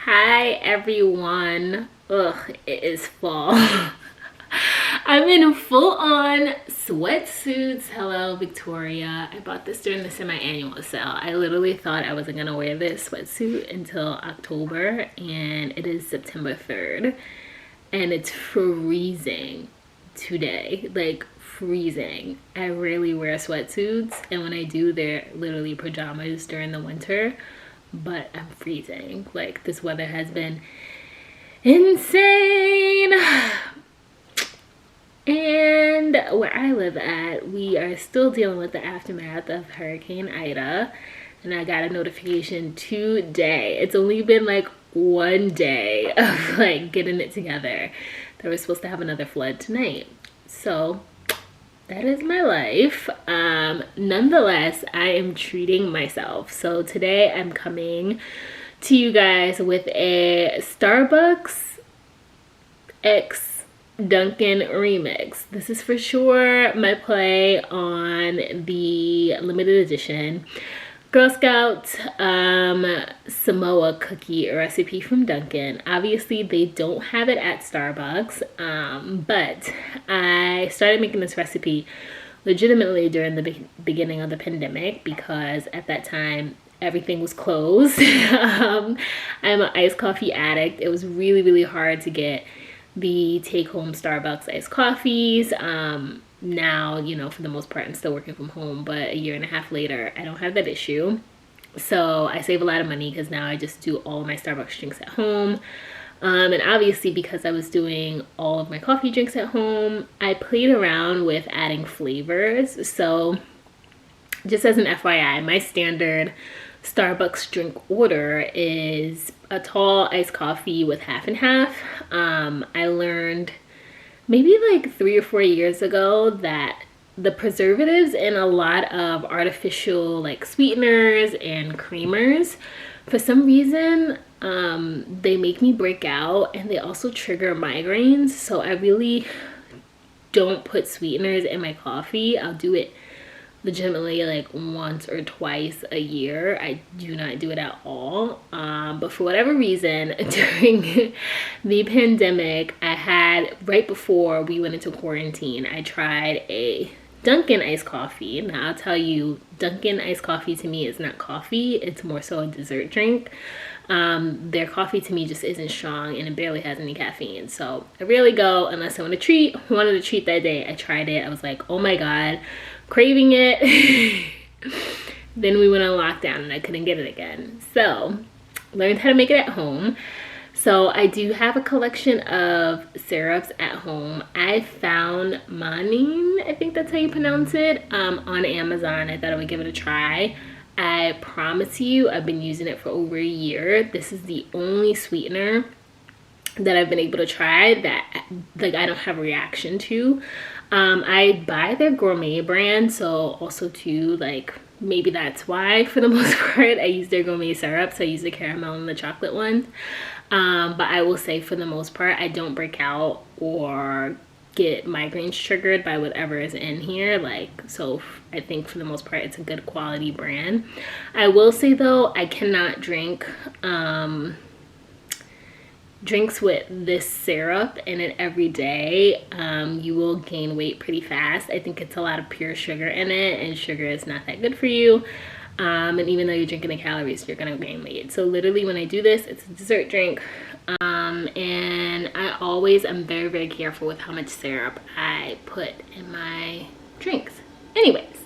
Hi everyone. Ugh, it is fall. I'm in full-on sweatsuits. Hello, Victoria. I bought this during the semi-annual sale. I literally thought I wasn't gonna wear this sweatsuit until October, and it is September 3rd, and it's freezing today. Like, freezing. I rarely wear sweatsuits, and when I do, they're literally pajamas during the winter, but I'm freezing. Like, this weather has been insane. And where I live at, we are still dealing with the aftermath of Hurricane Ida, and I got a notification today. It's only been like one day of like getting it together. They were supposed to have another flood tonight. So that is my life. Nonetheless, I am treating myself. So today I'm coming to you guys with a Starbucks X Dunkin remix. This is for sure my play on the limited edition Girl Scout Samoa cookie recipe from Dunkin. Obviously, they don't have it at Starbucks, but I started making this recipe legitimately during the beginning of the pandemic because at that time, everything was closed. I'm an iced coffee addict. It was really, really hard to get the take-home Starbucks iced coffees. Now, you know, for the most part, I'm still working from home, but a year and a half later, I don't have that issue. So I save a lot of money because now I just do all my Starbucks drinks at home. And obviously, because I was doing all of my coffee drinks at home, I played around with adding flavors. So just as an FYI, my standard Starbucks drink order is a tall iced coffee with half and half. I learned maybe like 3 or 4 years ago that the preservatives in a lot of artificial like sweeteners and creamers, for some reason, they make me break out, and they also trigger migraines. So I really don't put sweeteners in my coffee. I'll do it legitimately like once or twice a year. I do not do it at all. But for whatever reason, during the pandemic, I had, right before we went into quarantine, I tried a Dunkin iced coffee. Now I'll tell you, Dunkin iced coffee to me is not coffee. It's more so a dessert drink. Their coffee to me just isn't strong, and it barely has any caffeine. So I rarely go unless I wanted a treat that day. I tried it. I was like, oh my God, craving it. Then we went on lockdown and I couldn't get it again. So learned how to make it at home. So I do have a collection of syrups at home. I found Manine, I think that's how you pronounce it, on Amazon. I thought I would give it a try. I promise you, I've been using it for over a year. This is the only sweetener that I've been able to try that like I don't have a reaction to. I buy their gourmet brand, so also too, like, maybe that's why for the most part I use their gourmet syrups. I use the caramel and the chocolate ones. But I will say for the most part, I don't break out or get migraines triggered by whatever is in here. Like, so I think for the most part, it's a good quality brand. I will say though, I cannot drink, drinks with this syrup in it every day. You will gain weight pretty fast. I think it's a lot of pure sugar in it, and sugar is not that good for you. And even though you're drinking the calories, you're gonna gain weight. So literally when I do this, it's a dessert drink. And I always am very, very careful with how much syrup I put in my drinks. Anyways,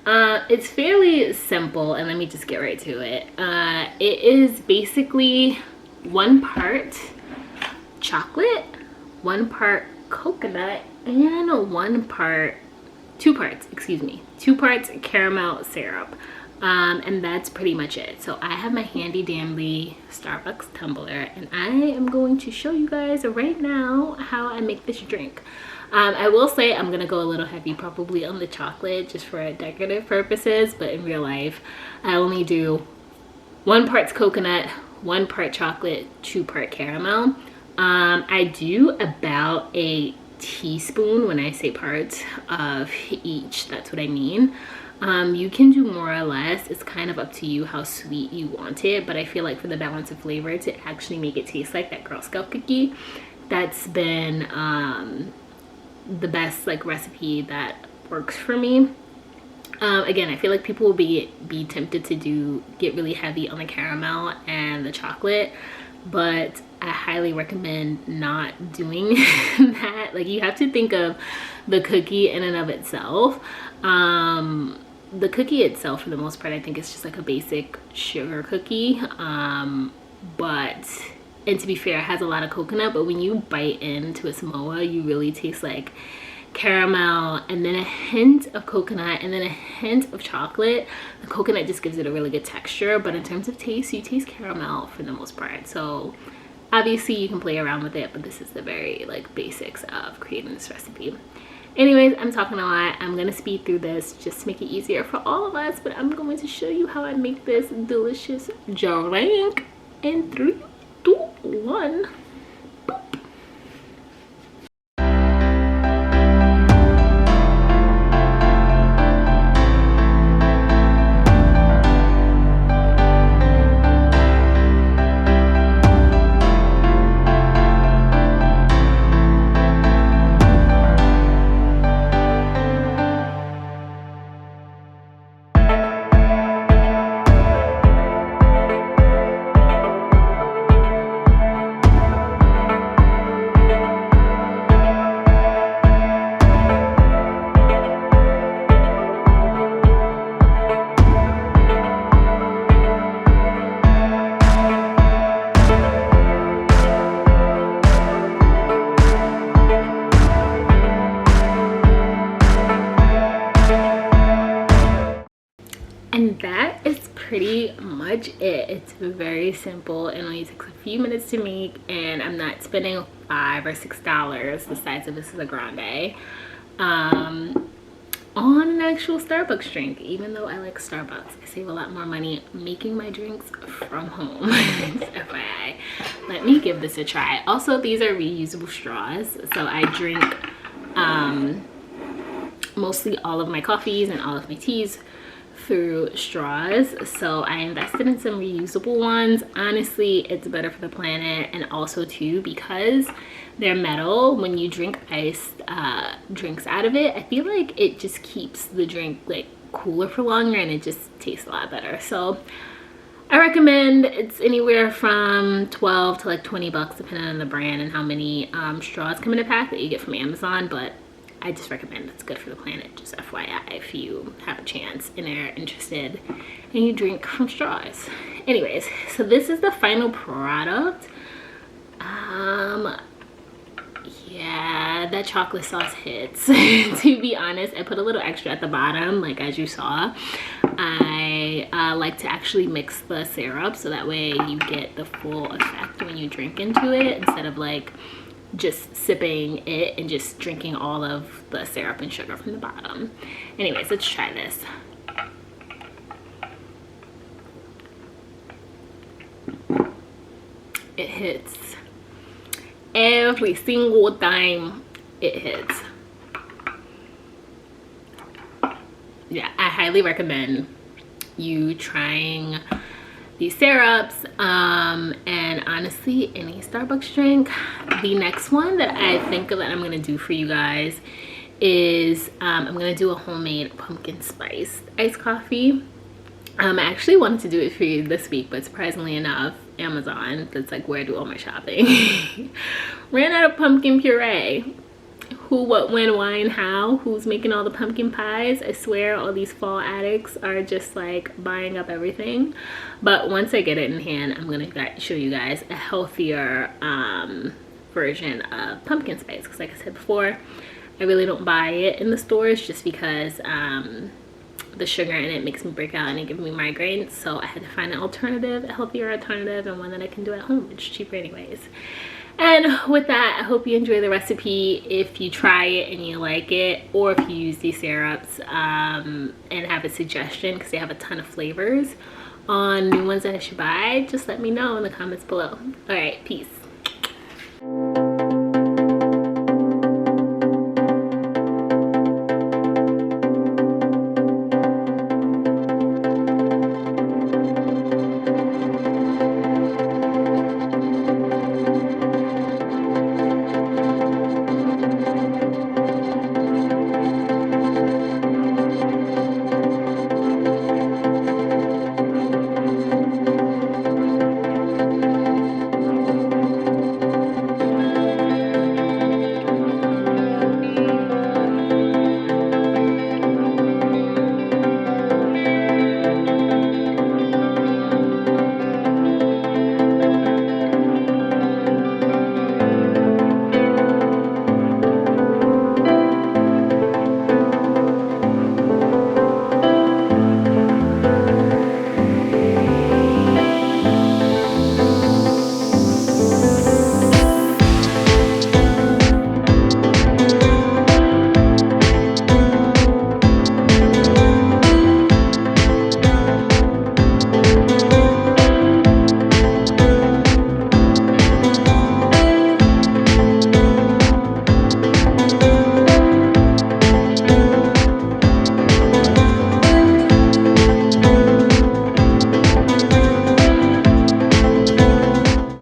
it's fairly simple, and let me just get right to it. It is basically 1 part chocolate, 1 part coconut, and 2 parts caramel syrup. And that's pretty much it. So I have my handy dandy Starbucks tumbler, and I am going to show you guys right now how I make this drink. I will say I'm gonna go a little heavy probably on the chocolate just for decorative purposes, but in real life I only do 1 part coconut, 1 part chocolate, 2 part caramel. I do about a teaspoon, when I say parts, of each, that's what I mean. You can do more or less. It's kind of up to you how sweet you want it, but I feel like for the balance of flavor to actually make it taste like that Girl Scout cookie, that's been the best like recipe that works for me. Again, I feel like people will be tempted to get really heavy on the caramel and the chocolate, but I highly recommend not doing that. Like, you have to think of the cookie in and of itself. The cookie itself, for the most part, I think it's just like a basic sugar cookie. But, and to be fair, it has a lot of coconut, but when you bite into a Samoa, you really taste like caramel and then a hint of coconut and then a hint of chocolate. The coconut just gives it a really good texture, but in terms of taste, you taste caramel for the most part. So obviously you can play around with it, but this is the very like basics of creating this recipe. Anyways, I'm talking a lot. I'm gonna speed through this just to make it easier for all of us, but I'm going to show you how I make this delicious drink in 3, 2, 1. And that is pretty much it. It's very simple. It only takes a few minutes to make, and I'm not spending $5 or $6, the size of this is a grande, on an actual Starbucks drink. Even though I like Starbucks, I save a lot more money making my drinks from home. FYI, let me give this a try. Also, these are reusable straws, so I drink mostly all of my coffees and all of my teas through straws, so I invested in some reusable ones. Honestly, it's better for the planet, and also too because they're metal. When you drink iced drinks out of it, I feel like it just keeps the drink like cooler for longer, and it just tastes a lot better. So I recommend. It's anywhere from 12 to like 20 bucks depending on the brand and how many straws come in a pack that you get from Amazon, but I just recommend. It's good for the planet, just FYI, if you have a chance and are interested and you drink from straws. Anyways, so this is the final product. Yeah, that chocolate sauce hits. To be honest, I put a little extra at the bottom, like as you saw. I like to actually mix the syrup so that way you get the full effect when you drink into it, instead of like just sipping it and just drinking all of the syrup and sugar from the bottom. Anyways, let's try this. It hits every single time. It hits. Yeah, I highly recommend you trying these syrups, and honestly any Starbucks drink. The next one that I think of that I'm gonna do for you guys is I'm gonna do a homemade pumpkin spice iced coffee. I actually wanted to do it for you this week, but surprisingly enough, Amazon, that's like where I do all my shopping, ran out of pumpkin puree. Who, what, when, why, and how? Who's making all the pumpkin pies? I swear all these fall addicts are just like buying up everything. But once I get it in hand, I'm gonna show you guys a healthier version of pumpkin spice, because like I said before, I really don't buy it in the stores just because the sugar in it makes me break out and it gives me migraines. So I had to find an alternative, a healthier alternative, and one that I can do at home. It's cheaper anyways. And with that, I hope you enjoy the recipe. If you try it and you like it, or if you use these syrups and have a suggestion, because they have a ton of flavors, on new ones that I should buy, just let me know in the comments below. All right, peace.